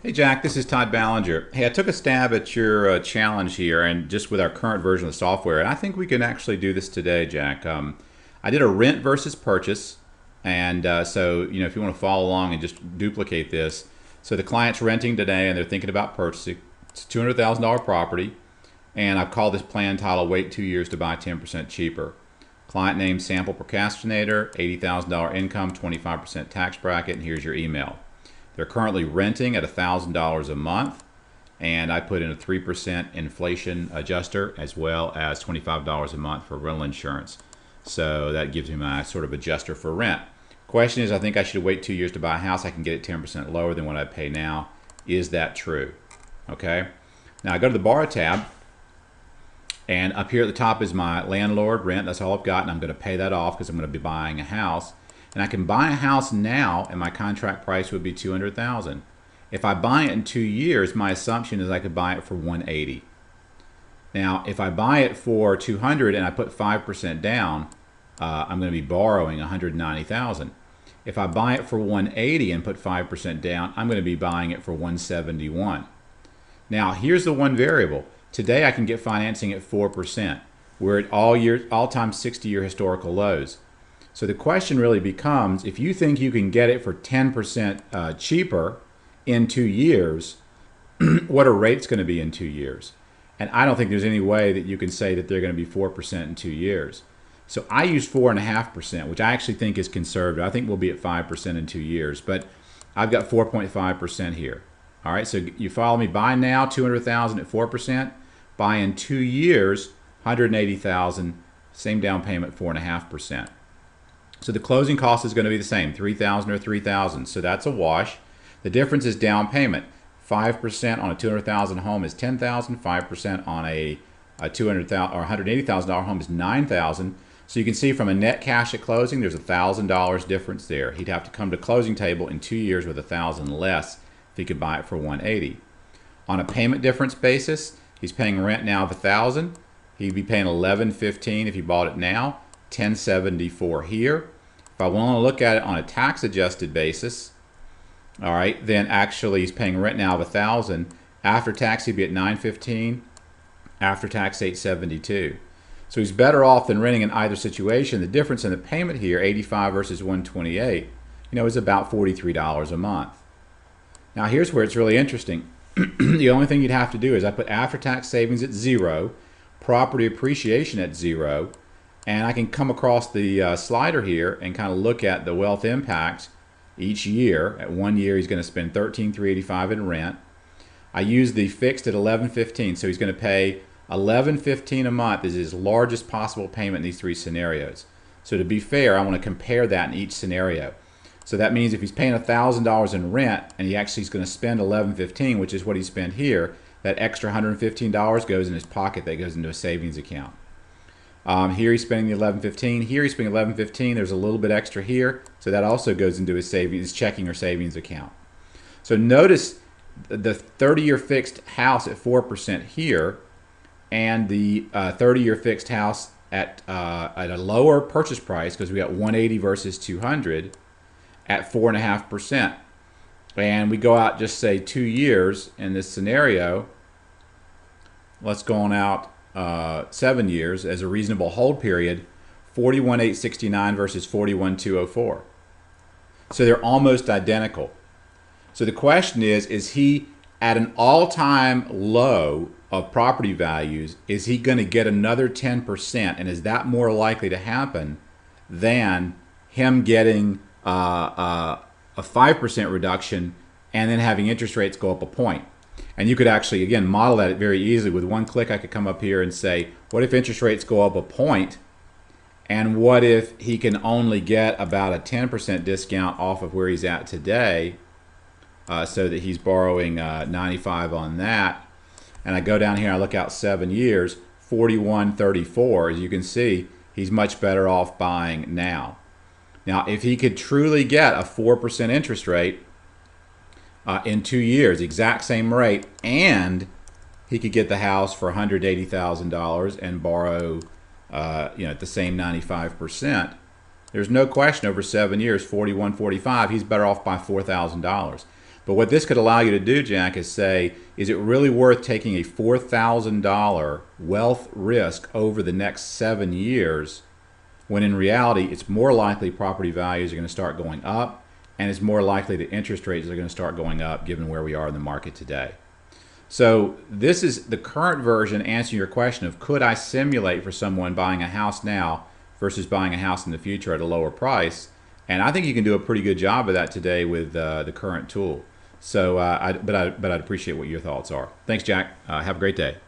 Hey Jack, this is Todd Ballinger. Hey, I took a stab at your challenge here, and just with our current version of the software, and I think we can actually do this today, Jack. I did a rent versus purchase, and so if you want to follow along and just duplicate this, so the client's renting today, and they're thinking about purchasing. It's a $200,000 property, and I've called this plan title "Wait 2 years to buy 10% cheaper." Client name Sample Procrastinator, $80,000 income, 25% tax bracket, and here's your email. They're currently renting at $1,000 a month, and I put in a 3% inflation adjuster as well as $25 a month for rental insurance. So that gives me my sort of adjuster for rent. Question is, I think I should wait 2 years to buy a house. I can get it 10% lower than what I pay now. Is that true? Okay. Now I go to the borrow tab, and up here at the top is my landlord rent. That's all I've got, and I'm going to pay that off because I'm going to be buying a house. And I can buy a house now, and my contract price would be $200,000. If I buy it in 2 years, my assumption is I could buy it for $180,000. Now, if I buy it for $200,000 and I put 5% down, I'm going to be borrowing $190,000. If I buy it for $180,000 and put 5% down, I'm going to be buying it for $171,000. Now, here's the one variable. Today, I can get financing at 4%. We're at all-time 60-year historical lows. So the question really becomes, if you think you can get it for 10% cheaper in 2 years, what are rates going to be in 2 years? And I don't think there's any way that you can say that they're going to be 4% in 2 years. So I use 4.5%, which I actually think is conservative. I think we'll be at 5% in 2 years, but I've got 4.5% here. All right, so you follow me? Buy now, $200,000 at 4%. Buy in 2 years, $180,000, same down payment, 4.5%. So the closing cost is going to be the same, $3,000 or $3,000. So that's a wash. The difference is down payment. 5% on a $200,000 home is $10,000. 5% on a $200,000 or $180,000 home is $9,000. So you can see from a net cash at closing, there's $1,000 difference there. He'd have to come to closing table in 2 years with $1,000 less if he could buy it for $180,000. On a payment difference basis, he's paying rent now of $1,000. He'd be paying $1,115 if he bought it now. $1,074 here. If I want to look at it on a tax adjusted basis, all right, then actually he's paying rent now of $1,000. After tax, he'd be at $915. After tax, $872. So he's better off than renting in either situation. The difference in the payment here, $85 versus $128, is about $43 a month. Now here's where it's really interesting. The only thing you'd have to do is I put after tax savings at 0, property appreciation at 0, and I can come across the slider here and kind of look at the wealth impact each year. At 1 year, he's going to spend $13,385 in rent. I use the fixed at $11,15, so he's going to pay $11,15 a month is his largest possible payment in these three scenarios. So to be fair, I want to compare that in each scenario. So that means if he's paying $1,000 in rent and he actually is going to spend $11,15, which is what he spent here, that extra $115 goes in his pocket. That goes into a savings account. Here he's spending the $11.15. Here he's spending $11.15. There's a little bit extra here, so that also goes into his savings, checking or savings account. So notice the 30-year fixed house at 4% here, and the 30-year fixed house at a lower purchase price because we got 180 versus 200 at 4.5%. And we go out just say 2 years in this scenario. Let's go on out 7 years as a reasonable hold period, 41,869 versus 41,204. So they're almost identical. So the question is he at an all-time low of property values, is he going to get another 10%? And is that more likely to happen than him getting a 5% reduction and then having interest rates go up a point? And you could actually, again, model that very easily. With one click, I could come up here and say, what if interest rates go up a point? And what if he can only get about a 10% discount off of where he's at today, so that he's borrowing 95 on that? And I go down here, I look out 7 years, 41.34. As you can see, he's much better off buying now. Now, if he could truly get a 4% interest rate, in 2 years, exact same rate, and he could get the house for $180,000 and borrow, at the same 95%. There's no question over 7 years, 41.45, he's better off by $4,000. But what this could allow you to do, Jack, is say, is it really worth taking a $4,000 wealth risk over the next 7 years, when in reality it's more likely property values are going to start going up, and it's more likely that interest rates are going to start going up given where we are in the market today. So this is the current version answering your question of, could I simulate for someone buying a house now versus buying a house in the future at a lower price? And I think you can do a pretty good job of that today with the current tool. So, but I'd appreciate what your thoughts are. Thanks, Jack. Have a great day.